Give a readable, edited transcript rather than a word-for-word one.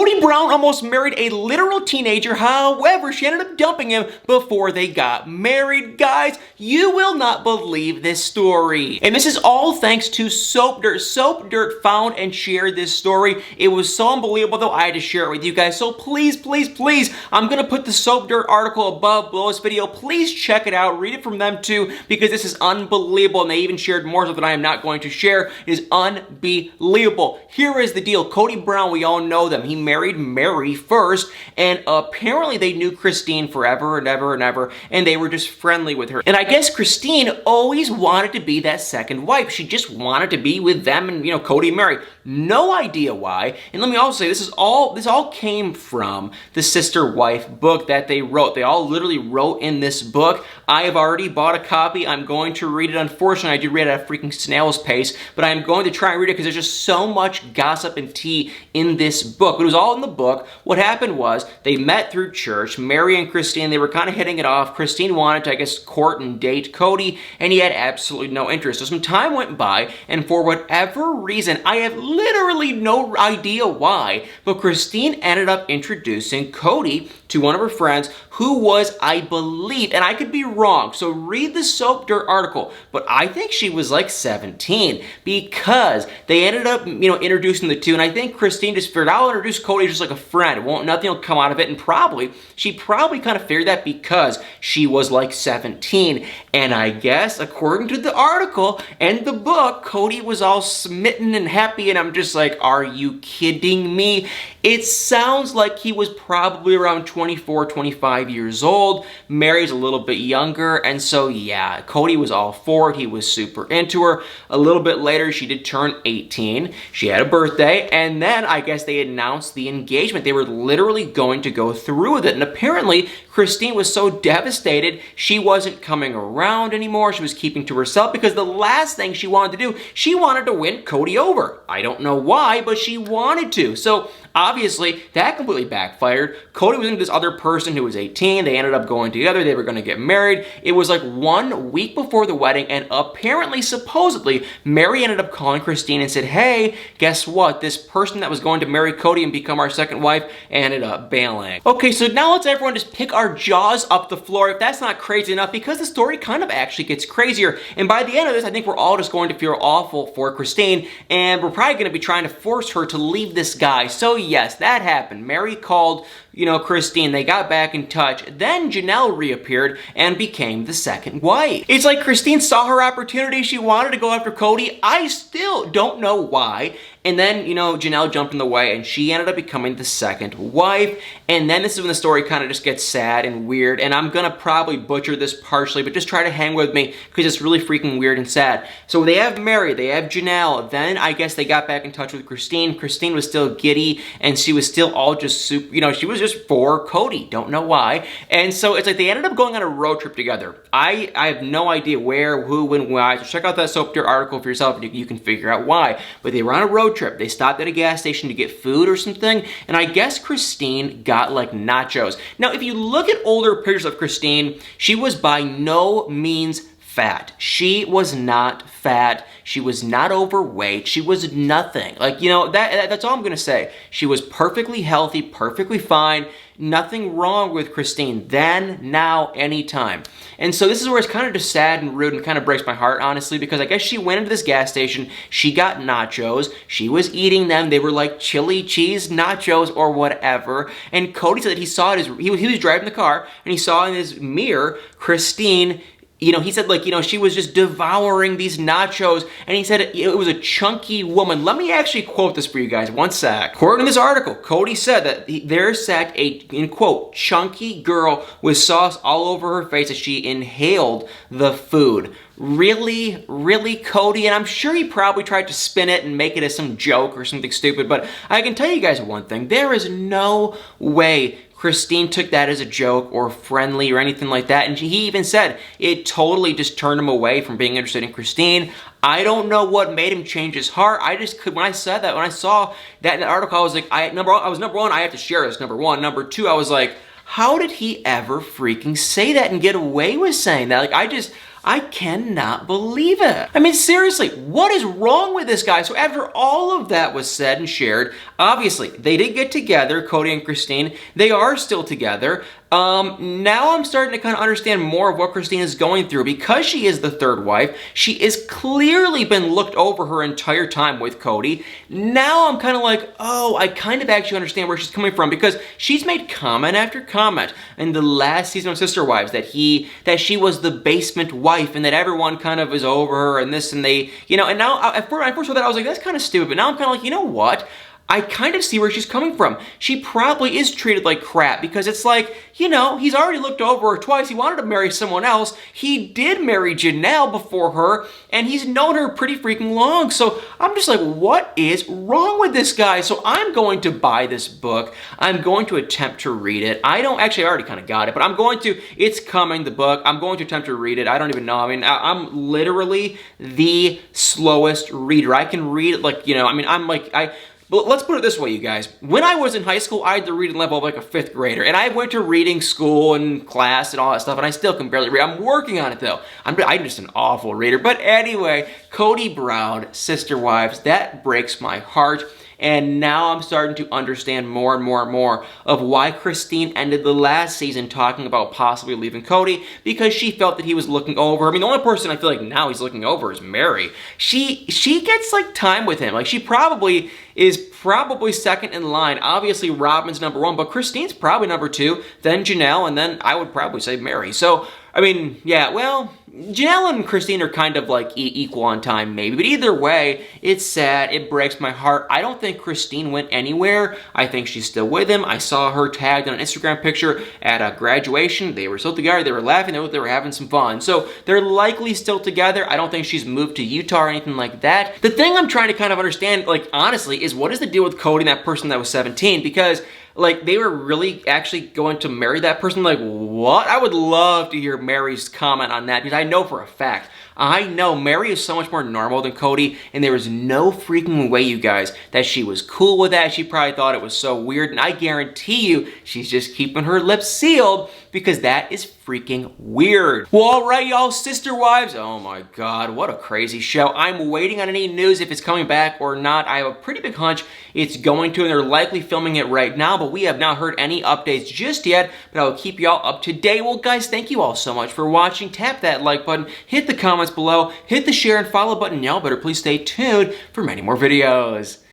Kody Brown almost married a literal teenager, however, she ended up dumping him before they got married. Guys, you will not believe this story. And this is all thanks to Soap Dirt. Soap Dirt found and shared this story. It was so unbelievable, though, I had to share it with you guys. So please, please, please, I'm gonna put the Soap Dirt article below this video. Please check it out, read it from them too, because this is unbelievable, and they even shared more stuff that I am not going to share. It is unbelievable. Here is the deal. Kody Brown, we all know them. He married Mary first, and apparently they knew Christine forever and ever and ever, and they were just friendly with her. And I guess Christine always wanted to be that second wife. She just wanted to be with them and, Kody and Mary. No idea why. And let me also say, this all came from the Sister Wife book that they wrote. They all literally wrote in this book. I have already bought a copy. I'm going to read it. Unfortunately, I did read it at a freaking snail's pace, but I'm going to try and read it because there's just so much gossip and tea in this book. It was all in the book. What happened was they met through church. Mary and Christine, they were kind of hitting it off. Christine wanted to, I guess, court and date Kody, and he had absolutely no interest. So some time went by, and for whatever reason, I have literally no idea why, but Christine ended up introducing Kody to one of her friends who was, I believe, and I could be wrong, so read the Soap Dirt article, but I think she was like 17 because they ended up, introducing the two, and I think Christine just figured, I'll introduce Kody just like a friend. Nothing will come out of it, and she probably kind of figured that because she was like 17, and I guess, according to the article and the book, Kody was all smitten and happy, and I'm just like, are you kidding me? It sounds like he was probably around 24, 25 years old. Mary's a little bit younger, and so yeah, Kody was all for it. He was super into her. A little bit later, she did turn 18. She had a birthday, and then I guess they announced the engagement. They were literally going to go through with it, and apparently Christine was so devastated, she wasn't coming around anymore. She was keeping to herself because the last thing she wanted to do, she wanted to win Kody over. I don't know why, but she wanted to. So obviously, that completely backfired. Kody was into this other person who was 18. They ended up going together. They were going to get married. It was like 1 week before the wedding, and apparently, supposedly, Mary ended up calling Christine and said, hey, guess what? This person that was going to marry Kody and become our second wife ended up bailing. Okay, so now let's everyone just pick our jaws up the floor if that's not crazy enough, because the story kind of actually gets crazier. And by the end of this, I think we're all just going to feel awful for Christine, and we're probably going to be trying to force her to leave this guy. So yes, that happened. Mary called, Christine. They got back in touch. Then Janelle reappeared and became the second wife. It's like Christine saw her opportunity. She wanted to go after Kody. I still don't know why. And then, Janelle jumped in the way, and she ended up becoming the second wife. And then this is when the story kind of just gets sad and weird. And I'm going to probably butcher this partially, but just try to hang with me because it's really freaking weird and sad. So they have Mary, they have Janelle. Then I guess they got back in touch with Christine. Christine was still giddy, and she was still all just super, she was just for Kody. Don't know why. And so it's like they ended up going on a road trip together. I have no idea where, who, when, why. So check out that Soap Dirt article for yourself, and you can figure out why. But they were on a road trip. They stopped at a gas station to get food or something, and I guess Christine got like nachos. Now, if you look at older pictures of Christine, she was by no means fat. She was not fat. She was not overweight. She was nothing. Like, that's all I'm going to say. She was perfectly healthy, perfectly fine. Nothing wrong with Christine then, now, anytime. And so this is where it's kind of just sad and rude and kind of breaks my heart, honestly, because I guess she went into this gas station, she got nachos, she was eating them, they were like chili cheese nachos or whatever, and Kody said that he saw it, he was driving the car, and he saw in his mirror, Christine, he said, she was just devouring these nachos, and he said it was a chunky woman. Let me actually quote this for you guys, one sec. According to this article, Kody said that there sat a, in quote, chunky girl with sauce all over her face as she inhaled the food. Really, Kody? And I'm sure he probably tried to spin it and make it as some joke or something stupid, but I can tell you guys one thing. There is no way Christine took that as a joke or friendly or anything like that, and he even said it totally just turned him away from being interested in Christine. I don't know what made him change his heart. I just could, when I said that, when I saw that in the article, I was like, number one, I have to share this, number one. Number two, I was like, how did he ever freaking say that and get away with saying that? Like, I cannot believe it. I mean, seriously, what is wrong with this guy? So after all of that was said and shared, obviously, they did get together, Kody and Christine. They are still together. Now I'm starting to kind of understand more of what Christine is going through. Because she is the third wife, she has clearly been looked over her entire time with Kody. Now I'm kind of like, oh, I kind of actually understand where she's coming from, because she's made comment after comment in the last season of Sister Wives that she was the basement wife and that everyone kind of is over her and this and they, you know, and now when I first saw that I was like, that's kind of stupid, but now I'm kind of like, you know what? I kind of see where she's coming from. She probably is treated like crap because it's like, you know, he's already looked over her twice. He wanted to marry someone else. He did marry Janelle before her, and he's known her pretty freaking long. So I'm just like, what is wrong with this guy? So I'm going to buy this book. I'm going to attempt to read it. I already kind of got it, but I'm going to, it's coming, the book. I'm going to attempt to read it. I don't even know. I mean, I'm literally the slowest reader. I can read it like, you know, I mean, but let's put it this way, you guys. When I was in high school, I had the reading level of like a 5th grader. And I went to reading school and class and all that stuff, and I still can barely read. I'm working on it, though. I'm just an awful reader. But anyway, Kody Brown, Sister Wives, that breaks my heart. And now I'm starting to understand more and more and more of why Christine ended the last season talking about possibly leaving Kody, because she felt that he was looking over. I mean, the only person I feel like now he's looking over is Mary. She gets like time with him. Like she probably is second in line. Obviously Robin's number 1, but Christine's probably number 2, then Janelle, and then I would probably say Mary. So, I mean, yeah, well, Janelle and Christine are kind of like equal on time maybe, but either way, it's sad, it breaks my heart. I don't think Christine went anywhere. I think she's still with him. I saw her tagged on an Instagram picture at a graduation. They were still together, they were laughing, they were having some fun. So they're likely still together. I don't think she's moved to Utah or anything like that. The thing I'm trying to kind of understand, like honestly, is what is the deal with Kody and that person that was 17? Because like, they were really actually going to marry that person? Like, what? I would love to hear Mary's comment on that, because I know for a fact, I know Mary is so much more normal than Kody, and there was no freaking way, you guys, that she was cool with that. She probably thought it was so weird, and I guarantee you, she's just keeping her lips sealed, because that is freaking weird. Well, alright, y'all, Sister Wives, oh my god, what a crazy show. I'm waiting on any news if it's coming back or not. I have a pretty big hunch it's going to, and they're likely filming it right now, but we have not heard any updates just yet, but I will keep y'all up to date. Well, guys, thank you all so much for watching. Tap that like button, hit the comments below, hit the share and follow button. Y'all better please stay tuned for many more videos.